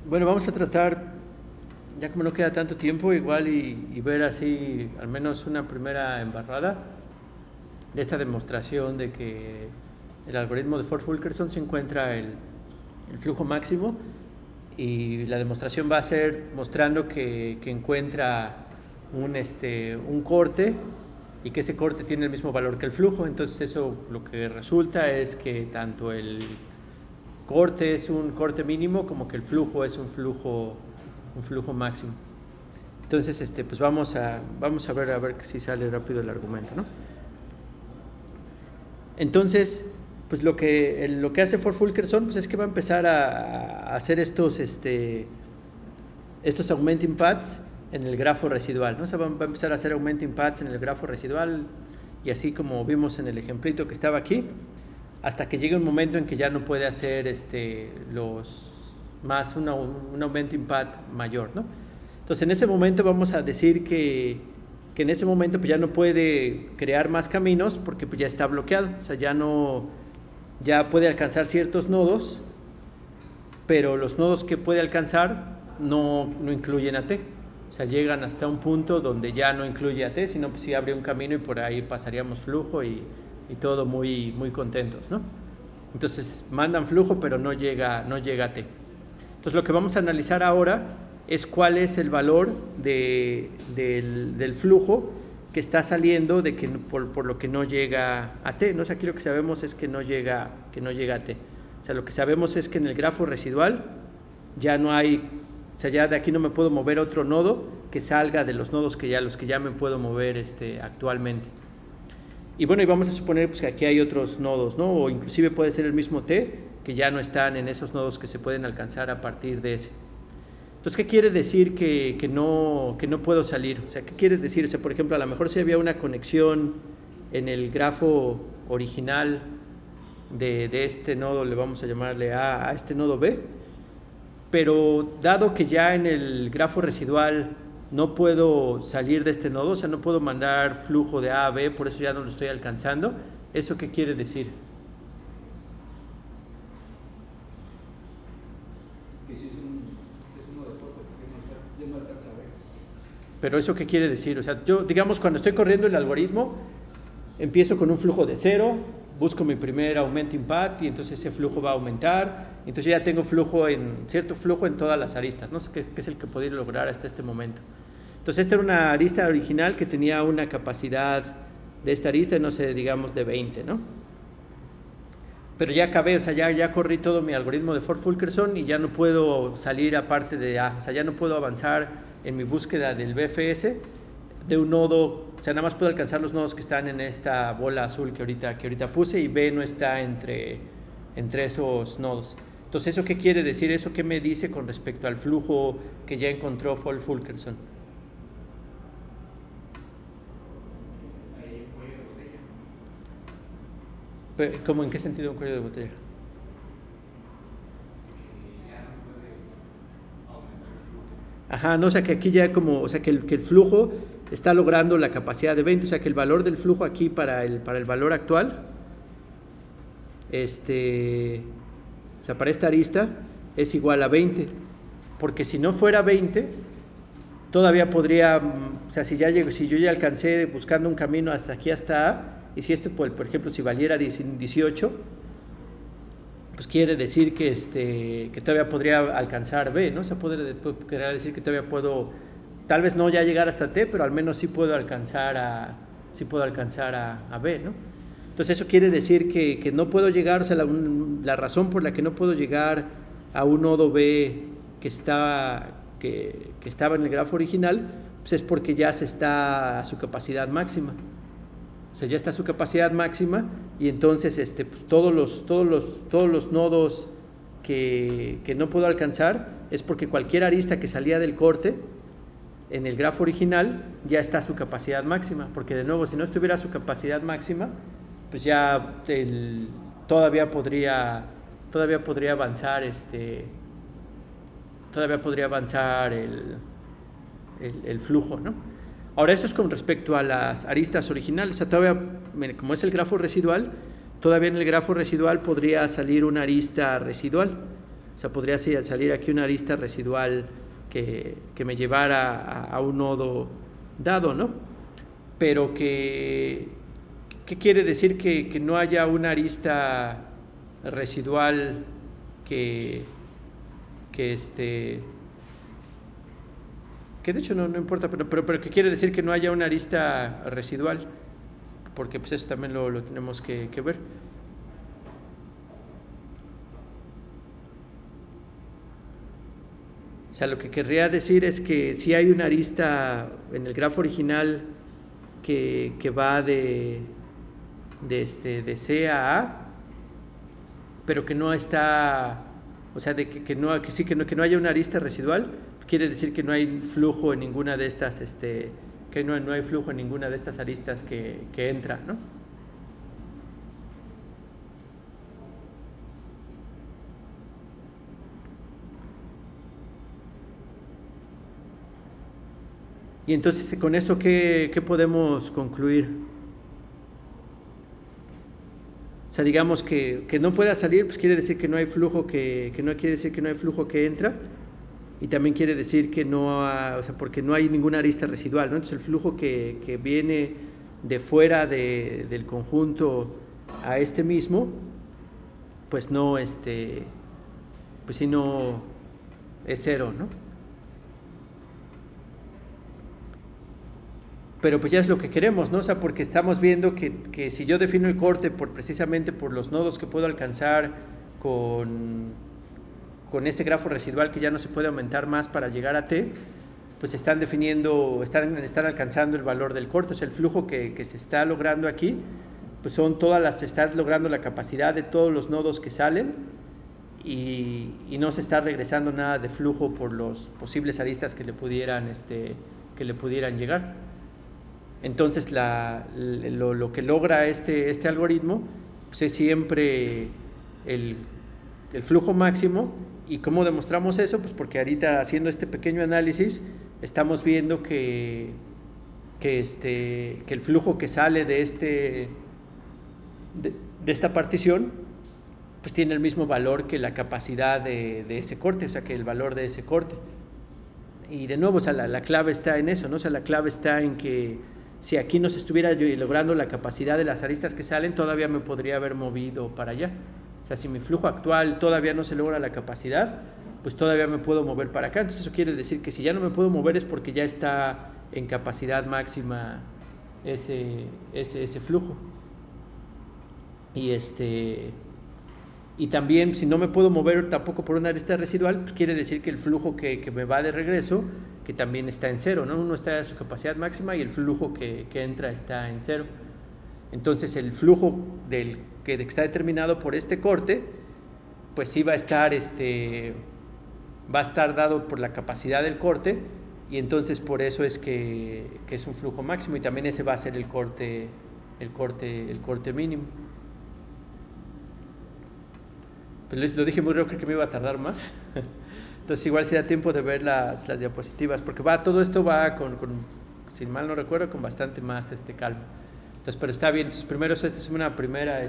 Bueno, vamos a tratar, ya como no queda tanto tiempo, igual y ver así al menos una primera embarrada de esta demostración de que el algoritmo de Ford-Fulkerson se encuentra el flujo máximo, y la demostración va a ser mostrando que encuentra un corte y que ese corte tiene el mismo valor que el flujo. Entonces eso lo que resulta es que tanto el corte es un corte mínimo como que el flujo es un flujo máximo. Entonces pues vamos a ver si sale rápido el argumento, ¿no? Entonces, pues lo que hace Ford-Fulkerson pues es que va a empezar a hacer estos augmenting paths en el grafo residual, ¿no? O sea, va a empezar a hacer augmenting paths en el grafo residual, y así como vimos en el ejemplito que estaba aquí, hasta que llegue un momento en que ya no puede hacer un augmenting path mayor, ¿no? Entonces en ese momento vamos a decir que en ese momento pues ya no puede crear más caminos porque pues ya está bloqueado. O sea, ya puede alcanzar ciertos nodos, pero los nodos que puede alcanzar no incluyen a T. O sea, llegan hasta un punto donde ya no incluye a T, sino pues sí abre un camino y por ahí pasaríamos flujo y todo muy, muy contentos, ¿no? Entonces mandan flujo, pero no llega a T. Entonces lo que vamos a analizar ahora es cuál es el valor del flujo que está saliendo por lo que no llega a T, ¿no? O sea, aquí lo que sabemos es que no llega a T. O sea, lo que sabemos es que en el grafo residual ya no hay, o sea, ya de aquí no me puedo mover otro nodo que salga de los nodos los que ya me puedo mover actualmente. Y bueno, y vamos a suponer pues, que aquí hay otros nodos, ¿no? O inclusive puede ser el mismo T, que ya no están en esos nodos que se pueden alcanzar a partir de ese. Entonces, ¿qué quiere decir que no puedo salir? O sea, ¿qué quiere decir? O sea, por ejemplo, a lo mejor si había una conexión en el grafo original de este nodo, le vamos a llamarle a este nodo B, pero dado que ya en el grafo residual no puedo salir de este nodo, o sea, no puedo mandar flujo de A a B, por eso ya no lo estoy alcanzando. ¿Eso qué quiere decir? Que si es uno de poco, porque ya no alcanza a ver. Pero ¿eso qué quiere decir? O sea, yo, digamos, cuando estoy corriendo el algoritmo, empiezo con un flujo de 0, busco mi primer augmenting path y entonces ese flujo va a aumentar. Entonces ya tengo cierto flujo en todas las aristas, ¿no? Que es el que podría lograr hasta este momento. Entonces esta era una arista original que tenía una capacidad de esta arista, no sé, digamos de 20, ¿no? Pero ya acabé, o sea, ya corrí todo mi algoritmo de Ford-Fulkerson y ya no puedo salir aparte de A. O sea, ya no puedo avanzar en mi búsqueda del BFS de un nodo. O sea, nada más puedo alcanzar los nodos que están en esta bola azul que ahorita puse, y B no está entre esos nodos. Entonces, ¿eso qué quiere decir? ¿Eso qué me dice con respecto al flujo que ya encontró Ford-Fulkerson? ¿Cómo, en qué sentido un cuello de botella? Ajá, no, o sea que aquí ya o sea que el flujo está logrando la capacidad de 20, o sea que el valor del flujo aquí para el valor actual, o sea, para esta arista es igual a 20, porque si no fuera 20, todavía podría, o sea, si yo ya alcancé buscando un camino hasta aquí, hasta A, y si esto, por ejemplo, si valiera 18, pues quiere decir que todavía podría alcanzar B, ¿no? O sea, querer decir que todavía puedo, tal vez no ya llegar hasta T, pero al menos sí puedo alcanzar a B, ¿no? Entonces eso quiere decir que no puedo llegar, o sea, la razón por la que no puedo llegar a un nodo B que estaba en el grafo original, pues es porque ya se está a su capacidad máxima. O sea, ya está a su capacidad máxima, y entonces pues todos los nodos que no puedo alcanzar es porque cualquier arista que salía del corte en el grafo original ya está a su capacidad máxima, porque de nuevo, si no estuviera a su capacidad máxima, pues ya todavía podría avanzar el flujo, ¿no? Ahora, esto es con respecto a las aristas originales. O sea, todavía, como es el grafo residual, todavía en el grafo residual podría salir una arista residual. O sea, podría salir aquí una arista residual que me llevara a un nodo dado, ¿no? Pero ¿qué quiere decir que no haya una arista residual que de hecho no importa, pero ¿qué quiere decir que no haya una arista residual? Porque pues eso también lo tenemos que ver. O sea, lo que querría decir es que si hay una arista en el grafo original que va de C a A, pero que no está, o sea, que no haya una arista residual, quiere decir que no hay flujo en ninguna de estas, que no hay flujo en ninguna de estas aristas que entra, ¿no? Y entonces, con eso, ¿qué podemos concluir? O sea, digamos que no pueda salir, pues quiere decir que no hay flujo que no quiere decir que no hay flujo que entra, y también quiere decir que no, o sea, porque no hay ninguna arista residual, ¿no? Entonces el flujo que viene de fuera del conjunto a mismo, pues no, pues sí no es cero, ¿no? Pero pues ya es lo que queremos, ¿no? O sea, porque estamos viendo que si yo defino el corte precisamente por los nodos que puedo alcanzar con este grafo residual que ya no se puede aumentar más para llegar a T, pues están alcanzando el valor del corte. O sea, el flujo que se está logrando aquí, pues se está logrando la capacidad de todos los nodos que salen y no se está regresando nada de flujo por los posibles aristas que le pudieran llegar. Entonces lo que logra este algoritmo pues es siempre el flujo máximo. ¿Y cómo demostramos eso? Pues porque ahorita, haciendo este pequeño análisis, estamos viendo que el flujo que sale de esta partición pues tiene el mismo valor que la capacidad de ese corte, o sea, que el valor de ese corte. Y de nuevo, o sea, la clave está en eso, ¿no? O sea, la clave está en que si aquí no se estuviera logrando la capacidad de las aristas que salen, todavía me podría haber movido para allá. O sea, si mi flujo actual todavía no se logra la capacidad, pues todavía me puedo mover para acá. Entonces eso quiere decir que si ya no me puedo mover es porque ya está en capacidad máxima ese flujo. Y también, si no me puedo mover tampoco por una arista residual, pues quiere decir que el flujo que me va de regreso, que también está en cero, ¿no? Uno está a su capacidad máxima y el flujo que entra está en cero. Entonces el flujo que está determinado por este corte, pues sí va a estar dado por la capacidad del corte, y entonces por eso es que es un flujo máximo, y también ese va a ser el corte mínimo. Pues lo dije muy rápido, creo que me iba a tardar más. Entonces igual si da tiempo de ver las diapositivas, porque todo esto va con, si mal no recuerdo, con bastante más calma. Entonces, pero está bien. Entonces, primero esta es una primera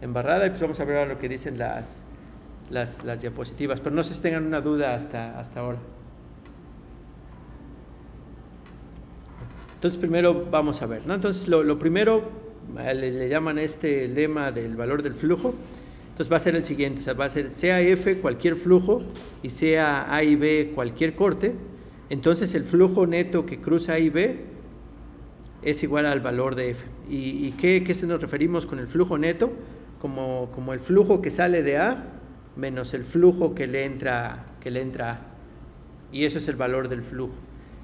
embarrada, y pues vamos a ver ahora lo que dicen las diapositivas. Pero no sé si tengan una duda hasta ahora. Entonces, primero vamos a ver, ¿no? Entonces, lo primero le llaman lema del valor del flujo. Entonces va a ser el siguiente, o sea, va a ser sea F cualquier flujo y sea A y B cualquier corte. Entonces el flujo neto que cruza A y B es igual al valor de F. ¿Y qué se nos referimos con el flujo neto? Como el flujo que sale de A menos el flujo que le entra A. Y eso es el valor del flujo.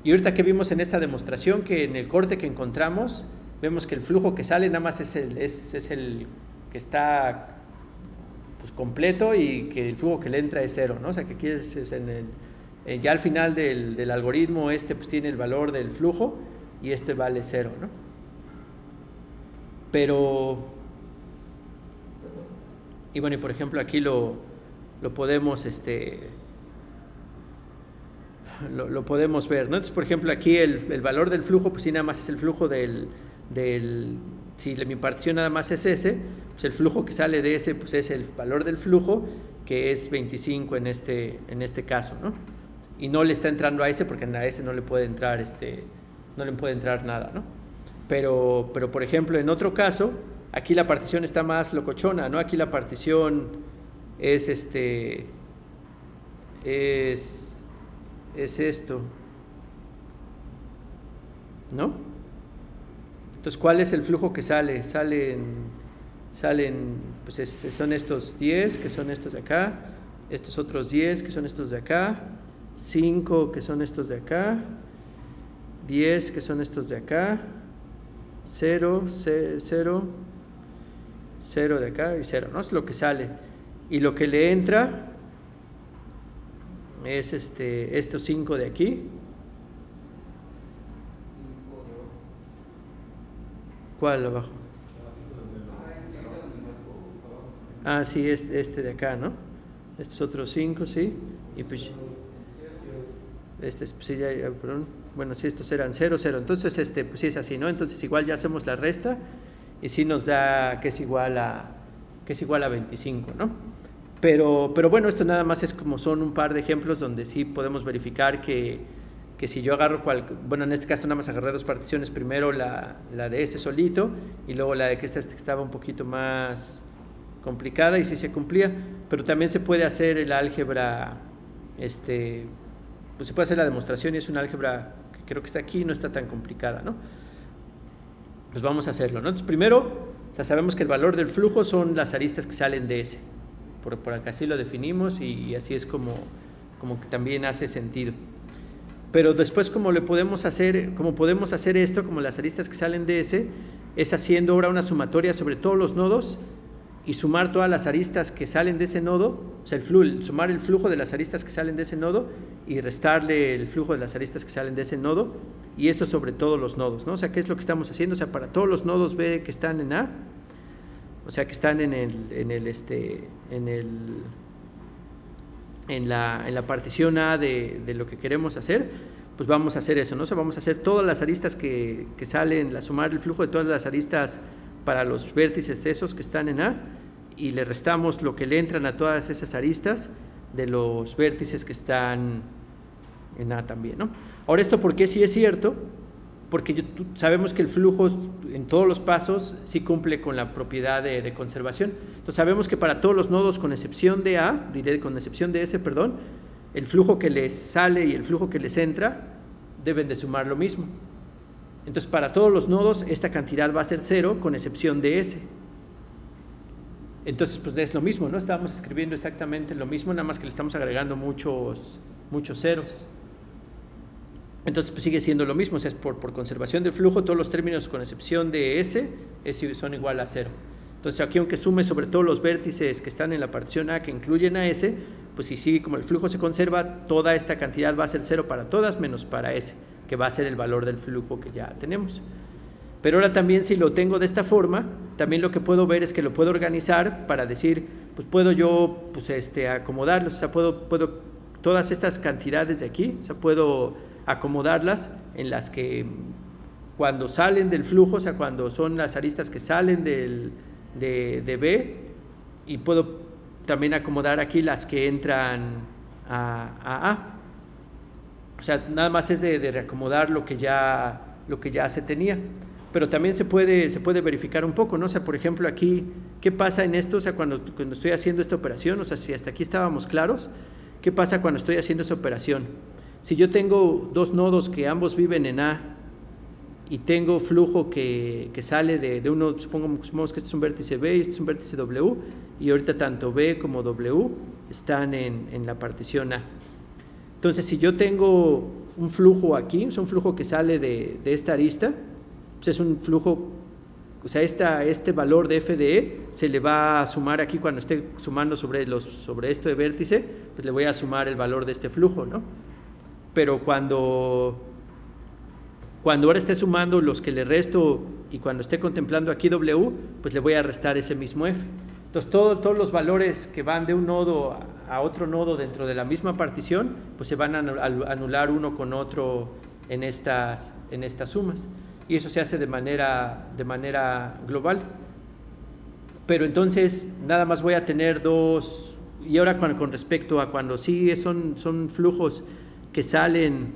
Y ahorita que vimos en esta demostración, que en el corte que encontramos, vemos que el flujo que sale nada más es el que está pues completo, y que el flujo que le entra es cero, ¿no? O sea, que aquí ya al final del algoritmo pues tiene el valor del flujo y vale cero, ¿no? Pero, y bueno, y por ejemplo aquí lo podemos lo podemos ver, ¿no? Entonces, por ejemplo, aquí el valor del flujo, pues sí, nada más es el flujo si mi partición nada más es ese, pues el flujo que sale de ese pues es el valor del flujo, que es 25 en este caso, ¿no? Y no le está entrando a ese porque a ese no le puede entrar, no le puede entrar nada, ¿no? Pero por ejemplo, en otro caso, aquí la partición está más locochona, ¿no? Aquí la partición es es esto, ¿no? Entonces, ¿cuál es el flujo que sale? Pues son estos 10, que son estos de acá, estos otros 10, que son estos de acá, 5, que son estos de acá, 10, que son estos de acá, 0, 0, 0 de acá y 0, ¿no? Es lo que sale. Y lo que le entra es estos 5 de aquí. ¿Cuál abajo? Ah, sí, este de acá, ¿no? Estos otros 5, sí. Y pues sí, perdón. Bueno, sí, estos eran 0, 0. Entonces, pues sí es así, ¿no? Entonces, igual ya hacemos la resta y sí nos da que es igual a 25, ¿no? Pero bueno, esto nada más es como son un par de ejemplos donde sí podemos verificar que si yo agarro bueno, en este caso nada más agarré dos particiones, primero la de este solito y luego la de que esta estaba un poquito más complicada y sí se cumplía, pero también se puede hacer el álgebra, pues se puede hacer la demostración y es un álgebra que creo que está aquí, no está tan complicada, ¿no? Pues vamos a hacerlo, ¿no? Entonces primero, sabemos que el valor del flujo son las aristas que salen de ese, por acá así lo definimos y así es como que también hace sentido. Pero después como podemos hacer esto, como las aristas que salen de ese, es haciendo ahora una sumatoria sobre todos los nodos y sumar todas las aristas que salen de ese nodo, o sea, sumar el flujo de las aristas que salen de ese nodo y restarle el flujo de las aristas que salen de ese nodo, y eso sobre todos los nodos, ¿no? O sea, ¿qué es lo que estamos haciendo? O sea, para todos los nodos B que están en A, o sea, que están en la partición A de lo que queremos hacer, pues vamos a hacer eso, ¿no? O sea, vamos a hacer todas las aristas que salen, sumar el flujo de todas las aristas para los vértices esos que están en A y le restamos lo que le entran a todas esas aristas de los vértices que están en A también, ¿no? Ahora, ¿esto por qué sí es cierto? Porque sabemos que el flujo en todos los pasos sí cumple con la propiedad de conservación. Entonces sabemos que para todos los nodos con excepción de A, con excepción de S, perdón, el flujo que les sale y el flujo que les entra deben de sumar lo mismo. Entonces para todos los nodos esta cantidad va a ser 0 con excepción de S. Entonces pues es lo mismo, ¿no? Estamos escribiendo exactamente lo mismo, nada más que le estamos agregando muchos ceros. Entonces pues sigue siendo lo mismo, o sea, es por conservación del flujo, todos los términos con excepción de S son igual a 0. Entonces aquí aunque sume sobre todos los vértices que están en la partición A que incluyen a S, pues si sigue como el flujo se conserva, toda esta cantidad va a ser 0 para todas menos para S, que va a ser el valor del flujo que ya tenemos. Pero ahora también si lo tengo de esta forma, también lo que puedo ver es que lo puedo organizar para decir, pues puedo yo pues acomodarlos, o sea, puedo todas estas cantidades de aquí, o sea, puedo acomodarlas en las que cuando salen del flujo, o sea, cuando son las aristas que salen de B, y puedo también acomodar aquí las que entran a A. O sea, nada más es de reacomodar lo que ya se tenía. Pero también se puede verificar un poco, ¿no? O sea, por ejemplo, aquí, ¿qué pasa en esto? O sea, cuando estoy haciendo esta operación, o sea, si hasta aquí estábamos claros, ¿qué pasa cuando estoy haciendo esa operación? Si yo tengo dos nodos que ambos viven en A y tengo flujo que sale de uno, supongamos que este es un vértice B y este es un vértice W, y ahorita tanto B como W están en la partición A. Entonces, si yo tengo un flujo aquí, es un flujo que sale de esta arista, pues es un flujo, o sea, este valor de F de E se le va a sumar aquí cuando esté sumando sobre este vértice, pues le voy a sumar el valor de este flujo, ¿no? Pero cuando ahora esté sumando los que le resto y cuando esté contemplando aquí W, pues le voy a restar ese mismo F. Entonces todos los valores que van de un nodo a otro nodo dentro de la misma partición, pues se van a anular uno con otro en estas sumas. Y eso se hace de manera global. Pero entonces nada más voy a tener dos y ahora con respecto a cuando sí son flujos que salen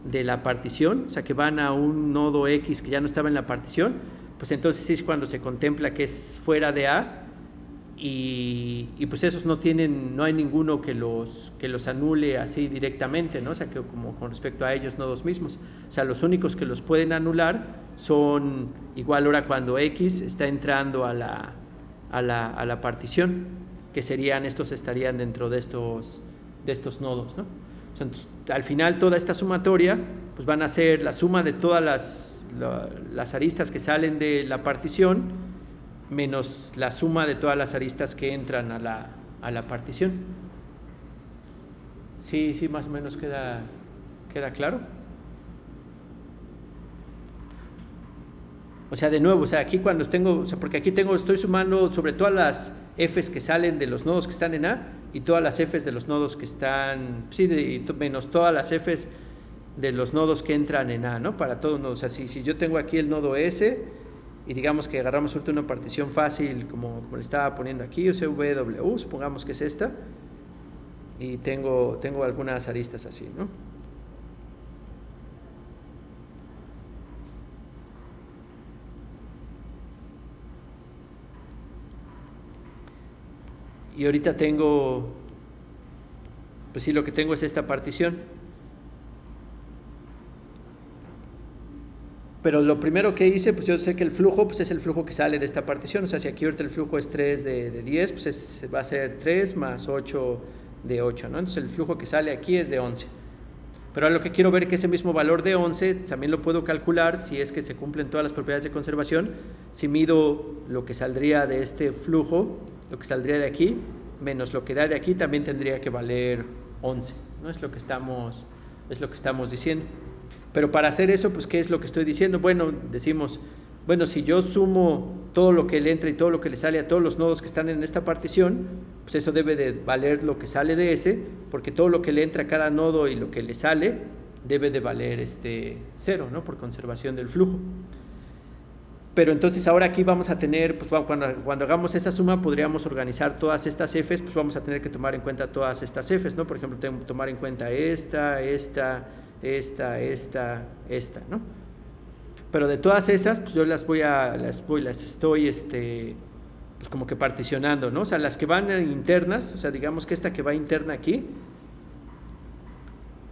de la partición, o sea, que van a un nodo X que ya no estaba en la partición, pues entonces sí es cuando se contempla que es fuera de A, y pues esos no hay ninguno que los anule así directamente, ¿no? O sea, que como con respecto a ellos nodos mismos. O sea, los únicos que los pueden anular son igual ahora cuando X está entrando a la partición, que estarían dentro de estos nodos, ¿no? O sea, entonces, al final toda esta sumatoria pues van a ser la suma de todas las aristas que salen de la partición menos la suma de todas las aristas que entran a la partición. Sí, más o menos queda claro. O sea, de nuevo, o sea, aquí cuando porque aquí estoy sumando sobre todas las Fs que salen de los nodos que están en A y todas las Fs de los nodos que están, menos todas las Fs de los nodos que entran en A, ¿no? Para todos nodos. O sea, si yo tengo aquí el nodo S y digamos que agarramos una partición fácil como le estaba poniendo aquí, o sea, VW, supongamos que es esta, y tengo algunas aristas así, ¿no? Y ahorita pues sí, lo que tengo es esta partición. Pero lo primero que hice, pues yo sé que el flujo pues es el flujo que sale de esta partición. O sea, si aquí ahorita el flujo es 3 de 10, pues va a ser 3 más 8 de 8, ¿no? Entonces el flujo que sale aquí es de 11. Pero ahora lo que quiero ver es que ese mismo valor de 11 también lo puedo calcular si es que se cumplen todas las propiedades de conservación. Si mido lo que saldría de este flujo, lo que saldría de aquí, menos lo que da de aquí, también tendría que valer 11, ¿no? Es lo que estamos diciendo. Pero para hacer eso, pues, ¿qué es lo que estoy diciendo? Bueno, decimos, si yo sumo todo lo que le entra y todo lo que le sale a todos los nodos que están en esta partición, pues eso debe de valer lo que sale de ese, porque todo lo que le entra a cada nodo y lo que le sale debe de valer 0, ¿no? Por conservación del flujo. Pero entonces ahora aquí vamos a tener, pues cuando hagamos esa suma podríamos organizar todas estas Fs, pues vamos a tener que tomar en cuenta todas estas Fs, ¿no? Por ejemplo, tengo que tomar en cuenta esta, ¿no? Pero de todas esas, pues yo las estoy pues como que particionando, ¿no? O sea, las que van internas, o sea, digamos que esta que va interna aquí,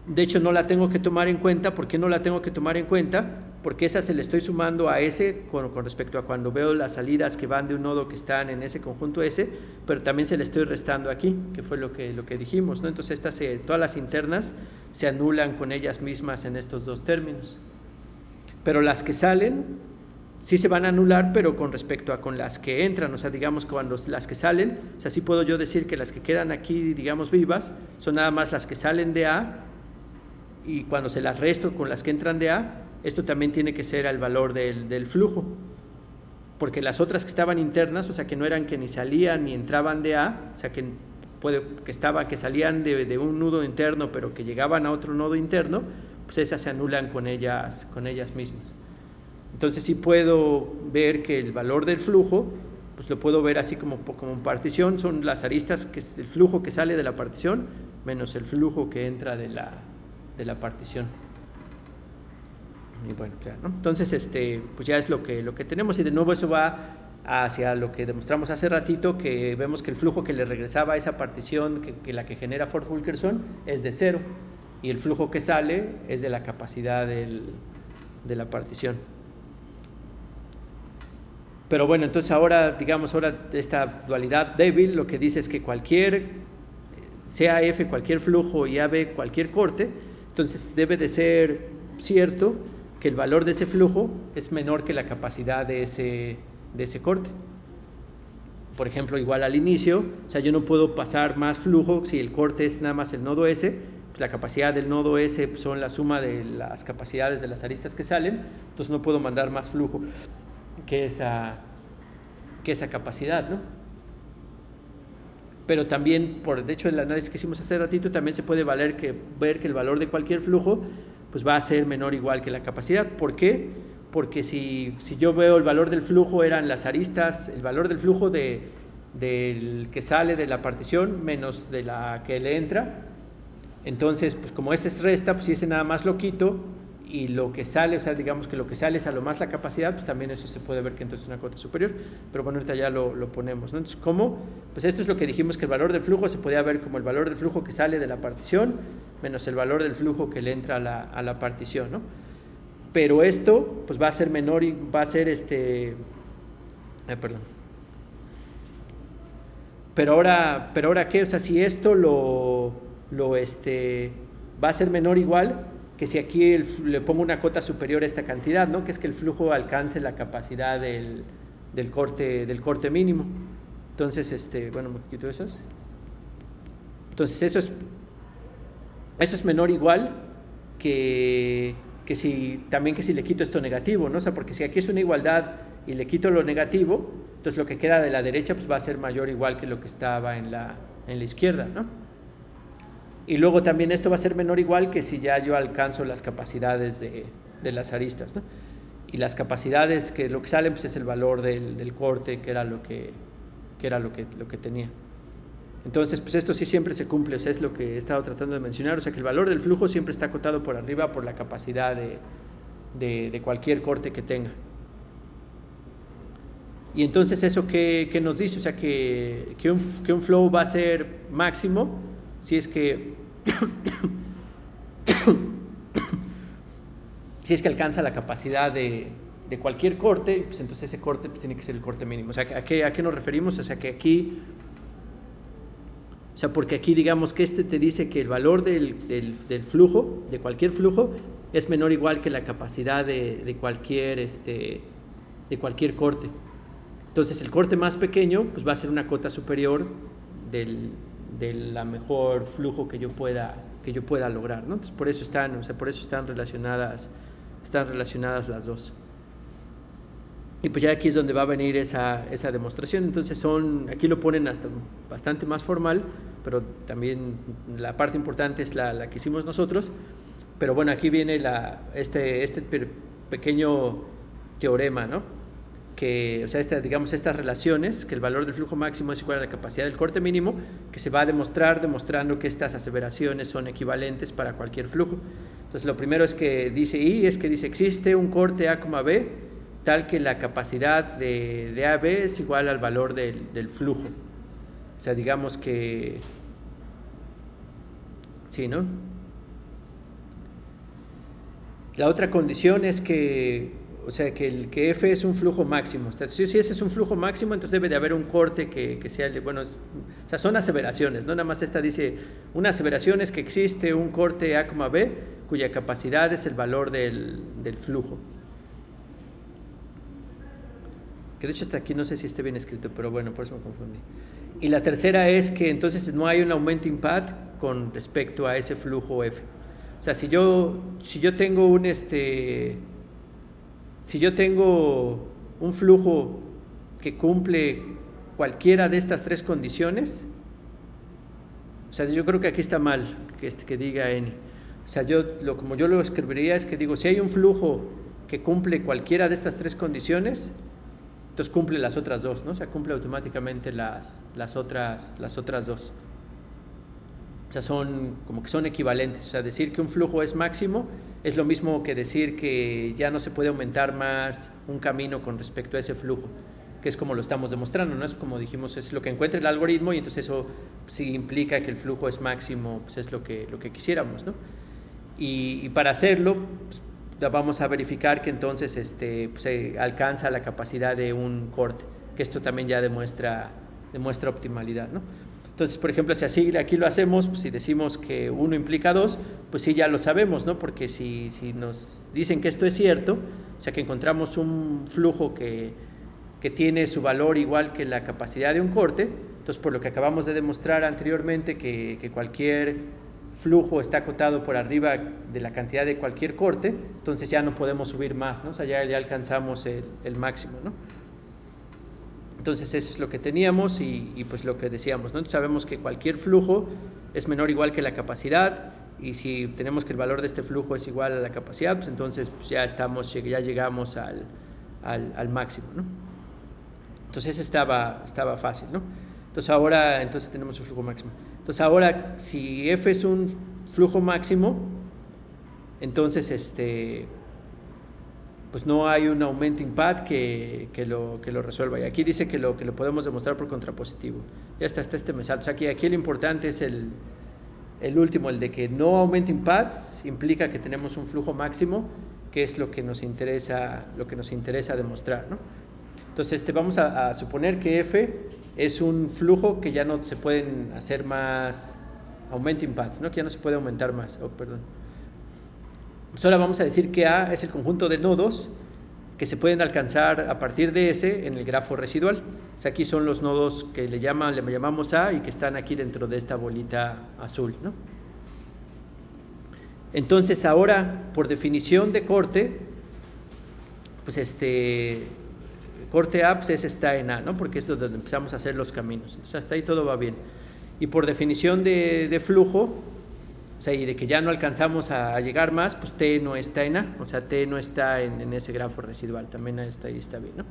de hecho no la tengo que tomar en cuenta. ¿Por qué no la tengo que tomar en cuenta? Porque esa se le estoy sumando a S con respecto a cuando veo las salidas que van de un nodo que están en ese conjunto S, pero también se le estoy restando aquí, que fue lo que dijimos, ¿no? Entonces todas las internas se anulan con ellas mismas en estos dos términos. Pero las que salen sí se van a anular, pero con respecto a con las que entran. O sea, digamos que cuando las que salen, o sea, sí puedo yo decir que las que quedan aquí, digamos, vivas, son nada más las que salen de A, y cuando se las resto con las que entran de A, esto también tiene que ser el valor del flujo, porque las otras que estaban internas, o sea, que no eran que ni salían ni entraban de A, o sea, que salían de un nudo interno, pero que llegaban a otro nodo interno, pues esas se anulan con ellas mismas. Entonces sí puedo ver que el valor del flujo, pues lo puedo ver así como partición, son las aristas, que es el flujo que sale de la partición, menos el flujo que entra de la partición. Y bueno, ya, ¿no? Entonces, pues ya es lo que tenemos, y de nuevo eso va hacia lo que demostramos hace ratito, que vemos que el flujo que le regresaba a esa partición, que la que genera Ford-Fulkerson, es de 0, y el flujo que sale es de la capacidad de la partición. Pero bueno, entonces ahora esta dualidad débil lo que dice es que sea F cualquier flujo y AB cualquier corte, entonces debe de ser cierto que el valor de ese flujo es menor que la capacidad de ese corte. Por ejemplo, igual al inicio, o sea, yo no puedo pasar más flujo si el corte es nada más el nodo S, pues la capacidad del nodo S pues son la suma de las capacidades de las aristas que salen, entonces no puedo mandar más flujo que esa capacidad, ¿no? Pero también, de hecho, el análisis que hicimos hace ratito, también se puede ver que el valor de cualquier flujo pues va a ser menor o igual que la capacidad. ¿Por qué? Porque si yo veo el valor del flujo eran las aristas, el valor del flujo de del que sale de la partición menos de la que le entra. Entonces, pues como ese es resta, pues si ese nada más lo quito y lo que sale, o sea, digamos que lo que sale es a lo más la capacidad, pues también eso se puede ver que entonces es una cota superior, pero bueno, ahorita ya lo ponemos, ¿no? Entonces, ¿cómo? Pues esto es lo que dijimos, que el valor del flujo se podía ver como el valor del flujo que sale de la partición menos el valor del flujo que le entra a la partición, ¿no? Pero esto, pues va a ser menor y va a ser perdón. Pero ahora ¿qué? O sea, si esto va a ser menor igual que si aquí le pongo una cota superior a esta cantidad, ¿no? Que es que el flujo alcance la capacidad del corte mínimo. Entonces, bueno, me quito esas. Entonces eso es menor igual que si le quito esto negativo, ¿no? O sea, porque si aquí es una igualdad y le quito lo negativo, entonces lo que queda de la derecha pues va a ser mayor o igual que lo que estaba en la izquierda, ¿no? Y luego también esto va a ser menor o igual que si ya yo alcanzo las capacidades de las aristas, ¿no? Y las capacidades, que lo que sale pues es el valor del corte, que era lo que tenía. Entonces, pues esto sí siempre se cumple, o sea, es lo que he estado tratando de mencionar, o sea, que el valor del flujo siempre está acotado por arriba por la capacidad de cualquier corte que tenga. Y entonces, ¿eso qué nos dice? O sea, que un flow va a ser máximo si es que alcanza la capacidad de cualquier corte, pues entonces ese corte pues tiene que ser el corte mínimo. O sea, ¿a qué nos referimos? O sea, que aquí... O sea, porque aquí digamos que te dice que el valor del flujo, de cualquier flujo, es menor o igual que la capacidad de cualquier corte. Entonces el corte más pequeño pues va a ser una cota superior de la mejor flujo que yo pueda lograr, ¿no? Entonces por eso están relacionadas las dos. Y pues ya aquí es donde va a venir esa demostración. Entonces aquí lo ponen hasta bastante más formal, pero también la parte importante es la que hicimos nosotros. Pero bueno, aquí viene este pequeño teorema, ¿no? Que, o sea, estas relaciones, que el valor del flujo máximo es igual a la capacidad del corte mínimo, que se va a demostrar demostrando que estas aseveraciones son equivalentes para cualquier flujo. Entonces lo primero es que dice existe un corte A, B, tal que la capacidad de AB es igual al valor del flujo. O sea, digamos que... Sí, ¿no? La otra condición es que, o sea, que F es un flujo máximo. O sea, si ese es un flujo máximo, entonces debe de haber un corte que sea... Bueno, o sea, son aseveraciones, ¿no? Nada más esta dice, una aseveración es que existe un corte A, B, cuya capacidad es el valor del flujo. Que de hecho hasta aquí no sé si esté bien escrito, pero bueno, por eso me confundí. Y la tercera es que entonces no hay un augmenting path con respecto a ese flujo F. O sea, si yo tengo un flujo que cumple cualquiera de estas tres condiciones, o sea, yo creo que aquí está mal que diga N. O sea, como yo lo escribiría es que digo, si hay un flujo que cumple cualquiera de estas tres condiciones, entonces cumple las otras dos, ¿no? O sea, cumple automáticamente las otras dos. O sea, son equivalentes. O sea, decir que un flujo es máximo es lo mismo que decir que ya no se puede aumentar más un camino con respecto a ese flujo, que es como lo estamos demostrando, ¿no? Es como dijimos, es lo que encuentra el algoritmo y entonces eso sí implica que el flujo es máximo, pues es lo que quisiéramos, ¿no? Y para hacerlo, pues, vamos a verificar que entonces se alcanza la capacidad de un corte, que esto también ya demuestra optimalidad, ¿no? Entonces, por ejemplo, si así aquí lo hacemos, pues si decimos que 1 implica 2, pues sí ya lo sabemos, ¿no? Porque si nos dicen que esto es cierto, o sea que encontramos un flujo que tiene su valor igual que la capacidad de un corte, entonces por lo que acabamos de demostrar anteriormente que cualquier flujo está acotado por arriba de la cantidad de cualquier corte, entonces ya no podemos subir más, ¿no? O sea, ya alcanzamos el máximo, ¿no? Entonces eso es lo que teníamos y pues lo que decíamos, ¿no? Entonces sabemos que cualquier flujo es menor o igual que la capacidad, y si tenemos que el valor de este flujo es igual a la capacidad, pues entonces pues ya llegamos al máximo, ¿no? Entonces estaba fácil, ¿no? Entonces ahora tenemos un flujo máximo. Entonces ahora, si F es un flujo máximo, entonces pues no hay un augmenting path que lo resuelva. Y aquí dice que lo podemos demostrar por contrapositivo. Ya está, hasta este me salto. O sea, aquí lo importante es el último, el de que no augmenting paths implica que tenemos un flujo máximo, que es lo que nos interesa demostrar, ¿no? Entonces vamos a suponer que F es un flujo que ya no se pueden hacer más augmenting paths, ¿no? Que ya no se puede aumentar más. Ahora vamos a decir que A es el conjunto de nodos que se pueden alcanzar a partir de S en el grafo residual. O sea, aquí son los nodos que le llamamos A y que están aquí dentro de esta bolita azul, ¿no? Entonces ahora, por definición de corte, pues corte A pues está en A, ¿no? Porque es donde empezamos a hacer los caminos. Entonces hasta ahí todo va bien. Y por definición de flujo, o sea, y de que ya no alcanzamos a llegar más, pues T no está en A, o sea, T no está en ese grafo residual, también ahí está bien, ¿no?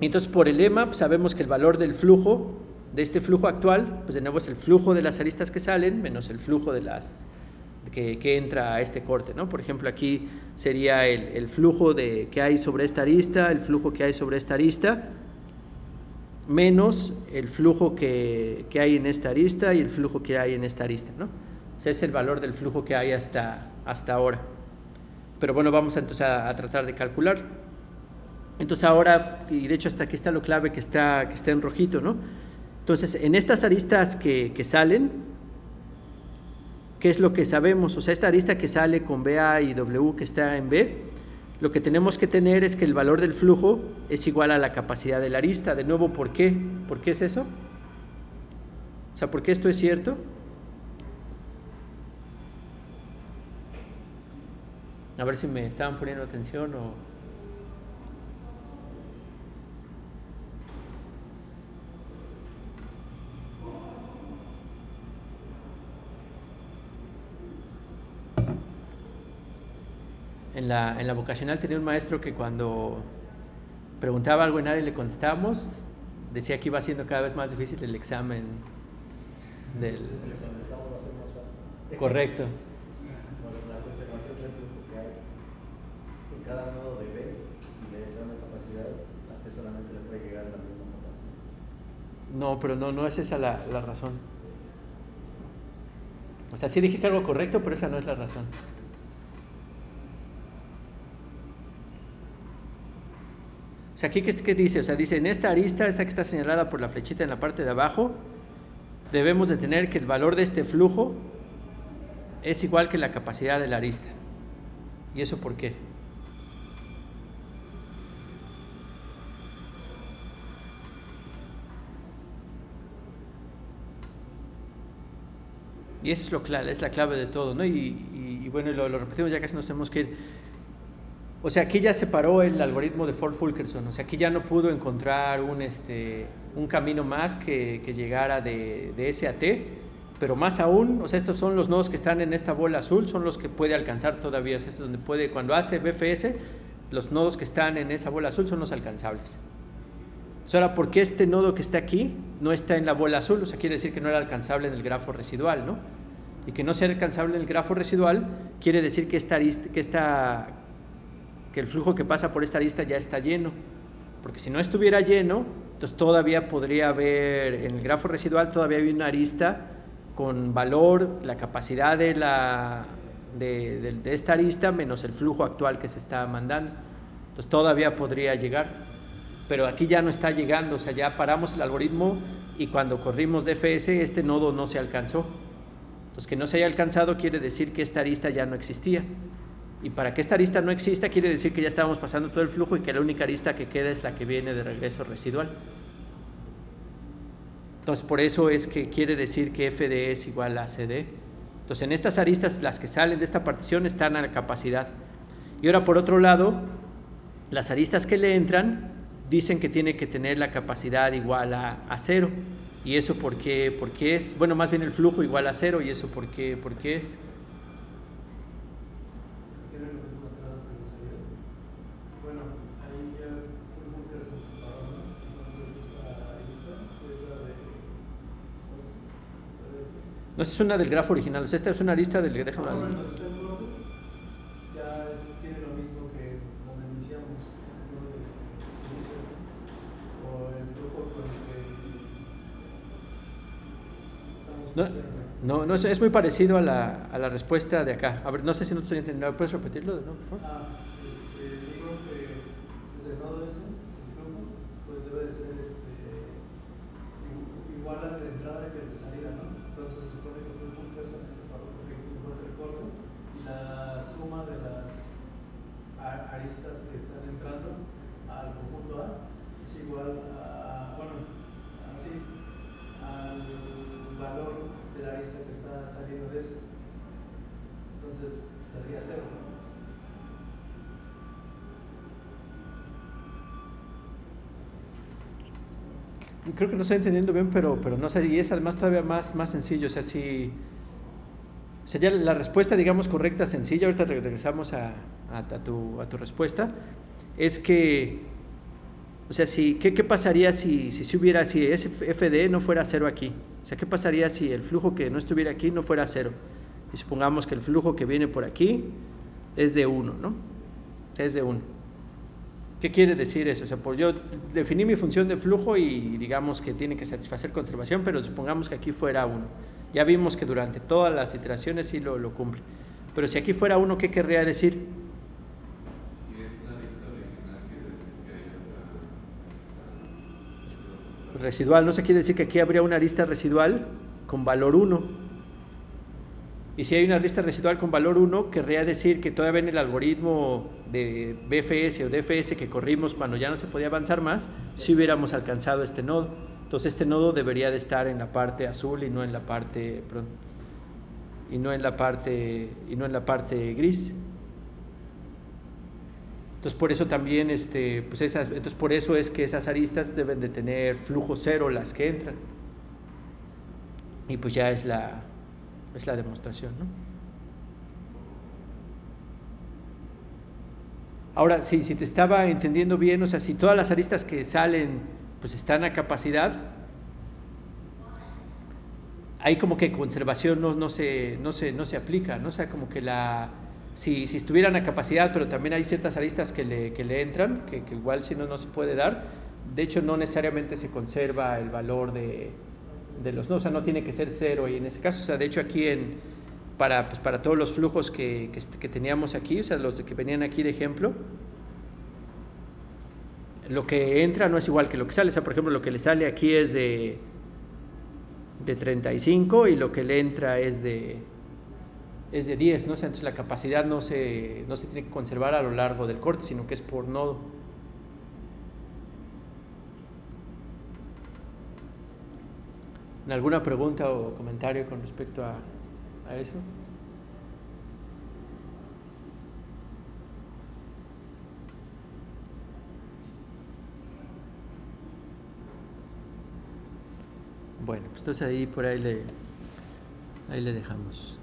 Y entonces por el lema pues sabemos que el valor del flujo, de este flujo actual, pues de nuevo es el flujo de las aristas que salen menos el flujo de las que entra a este corte, ¿no? Por ejemplo, aquí sería el flujo que hay sobre esta arista, el flujo que hay sobre esta arista, menos el flujo que hay en esta arista y el flujo que hay en esta arista, ¿no? O sea, es el valor del flujo que hay hasta ahora. Pero bueno, vamos entonces a tratar de calcular. Entonces ahora, y de hecho hasta aquí está lo clave que está en rojito, ¿no? Entonces, en estas aristas que salen, ¿qué es lo que sabemos? O sea, esta arista que sale con BA y W que está en B, lo que tenemos que tener es que el valor del flujo es igual a la capacidad de la arista. De nuevo, ¿por qué? ¿Por qué es eso? O sea, ¿por qué esto es cierto? A ver si me estaban poniendo atención o... En la vocacional tenía un maestro que cuando preguntaba algo y nadie le contestábamos, decía que iba siendo cada vez más difícil el examen del... Entonces, si le contestamos va a ser más fácil. Correcto. Por la conservación del flujo que hay en cada nodo de B, si le da una capacidad, a T solamente le puede llegar a la misma capacidad. No, pero no es esa la razón. O sea, sí dijiste algo correcto, pero esa no es la razón. O sea, aquí ¿qué dice? O sea, dice, en esta arista, esa que está señalada por la flechita en la parte de abajo, debemos de tener que el valor de este flujo es igual que la capacidad de la arista. ¿Y eso por qué? Y eso es la clave de todo, ¿no? Y bueno, lo repetimos, ya casi nos tenemos que ir. O sea, aquí ya se paró el algoritmo de Ford-Fulkerson. O sea, aquí ya no pudo encontrar un camino más que llegara de S a T. Pero más aún, o sea, estos son los nodos que están en esta bola azul, son los que puede alcanzar todavía. O sea, es donde puede, cuando hace BFS, los nodos que están en esa bola azul son los alcanzables. Entonces, ahora, ¿por qué este nodo que está aquí no está en la bola azul? O sea, quiere decir que no era alcanzable en el grafo residual, ¿no? Y que no sea alcanzable en el grafo residual quiere decir que el flujo que pasa por esta arista ya está lleno, porque si no estuviera lleno, entonces todavía podría haber, en el grafo residual todavía hay una arista con valor, la capacidad de esta arista menos el flujo actual que se está mandando, entonces todavía podría llegar, pero aquí ya no está llegando, o sea, ya paramos el algoritmo y cuando corrimos DFS este nodo no se alcanzó. Entonces que no se haya alcanzado quiere decir que esta arista ya no existía. Y para que esta arista no exista quiere decir que ya estábamos pasando todo el flujo y que la única arista que queda es la que viene de regreso residual. Entonces por eso es que quiere decir que FD es igual a CD. Entonces en estas aristas, las que salen de esta partición están a la capacidad. Y ahora por otro lado, las aristas que le entran dicen que tiene que tener la capacidad igual a 0. ¿Y eso por qué es? Bueno, más bien el flujo igual a 0. ¿Y eso por qué es? No, esta es una del grafo original, o sea, esta es una arista del... Déjame Ahora, ver. donde está el gordo, ya tiene lo mismo que donde iniciamos, el nodo de inicio, o el flujo con el que estamos No, iniciando. no, es muy parecido a la respuesta de acá. A ver, no sé si no estoy entendiendo. ¿Puedes repetirlo de nuevo, por favor? Digo que desde el nodo S, el flujo, pues debe de ser igual a la entrada que el de salida, ¿no? Entonces se supone que el flujo inverso es el valor que encuentra el corte y la suma de las aristas que están entrando al conjunto A es igual a, bueno, así, al valor de la arista que está saliendo de ese. Entonces, tendría cero, ¿no? Creo que no estoy entendiendo bien, pero no sé, y es además todavía más sencillo, o sea, si... O sea, ya la respuesta, digamos, correcta, sencilla, ahorita regresamos a tu respuesta, es que, o sea, ¿qué pasaría si ese FD no fuera cero aquí? O sea, ¿qué pasaría si el flujo que no estuviera aquí no fuera cero? Y supongamos que el flujo que viene por aquí es de 1, ¿no? Es de 1. ¿Qué quiere decir eso? O sea, yo definí mi función de flujo y digamos que tiene que satisfacer conservación, pero supongamos que aquí fuera 1. Ya vimos que durante todas las iteraciones sí lo cumple. Pero si aquí fuera 1, ¿qué querría decir? Si es la lista original, quiere decir que hay otra lista Residual, no se quiere decir que aquí habría una arista residual con valor 1. Y si hay una arista residual con valor 1, querría decir que todavía en el algoritmo de BFS o DFS que corrimos cuando ya no se podía avanzar más, si hubiéramos alcanzado este nodo. Entonces este nodo debería de estar en la parte azul y no en la parte, gris. Entonces por eso también entonces por eso es que esas aristas deben de tener flujo cero las que entran. Y pues ya es la demostración, ¿no? Ahora, si te estaba entendiendo bien, o sea, si todas las aristas que salen pues están a capacidad, ahí como que conservación no se aplica, ¿no? O sea, como que si estuvieran a capacidad, pero también hay ciertas aristas que le entran, que igual si no se puede dar, de hecho no necesariamente se conserva el valor de los nodos, o sea, no tiene que ser cero, y en ese caso, o sea, de hecho aquí para todos los flujos que teníamos aquí, o sea, los que venían aquí de ejemplo, lo que entra no es igual que lo que sale, o sea, por ejemplo, lo que le sale aquí es de 35 y lo que le entra es de 10, ¿no? O sea, entonces la capacidad no se tiene que conservar a lo largo del corte, sino que es por nodo. ¿Alguna pregunta o comentario con respecto a eso? Bueno, pues entonces ahí por ahí le dejamos.